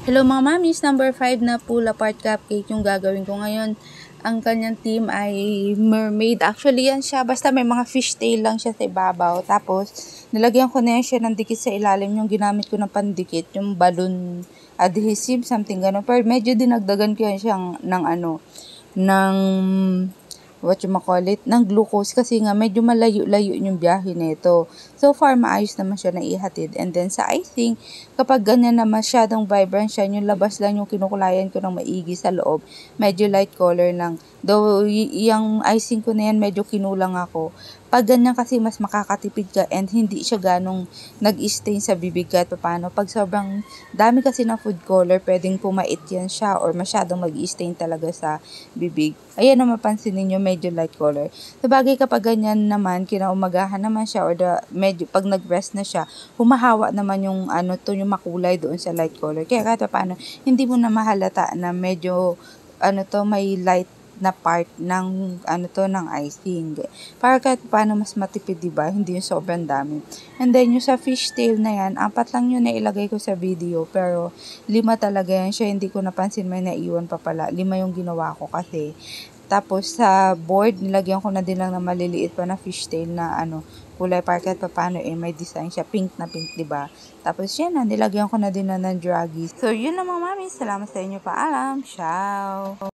Hello mga mamis, number 5 na pull apart cupcake yung gagawin ko ngayon. Ang kanyang theme ay mermaid. Actually yan siya, basta may mga fishtail lang siya sa ibabaw. Tapos nilagyan ko na yan siya ng dikit sa ilalim, yung ginamit ko ng pandikit, yung balloon adhesive, something gano'n. Pero medyo dinagdagan ko yan siyang ng ng glucose kasi nga medyo malayo-layo yung biyahe nito. So far, maayos naman siya na ihatid. And then sa icing, kapag ganyan na masyadong vibrant siya, yung labas lang yung kinukulayan ko ng maigi sa loob, medyo light color lang. Though, yung icing ko na yan, medyo kinulang ako. Pag ganyan kasi, mas makakatipid ka and hindi siya ganong nag-stain sa bibig kahit paano. Pag sobrang dami kasi ng food color, pwedeng pumait yan siya or masyadong mag-stain talaga sa bibig. Ayan na mapansin ninyo, medyo light color. Sabagay kapag ganyan naman, kinaumagahan naman siya or medyo pag nag-rest na siya, humahawa naman yung yung makulay doon sa light color. Kaya kahit paano, hindi mo na mahalata na medyo may light na part ng ng icing. Para kahit paano mas matipid, diba? Hindi yung sobrang dami. And then yung sa fishtail na yan, 4 lang yun na ilagay ko sa video, pero 5 talaga yan siya. Hindi ko napansin, may naiwan pa pala. 5 yung ginawa ko kasi. Tapos sa board, nilagyan ko na din lang na maliliit pa na fishtail na kulay para kahit paano may design siya. Pink na pink, diba? Tapos yan na, nilagyan ko na din na ng draggies. So yun na mga mami. Salamat sa inyo. Paalam. Ciao!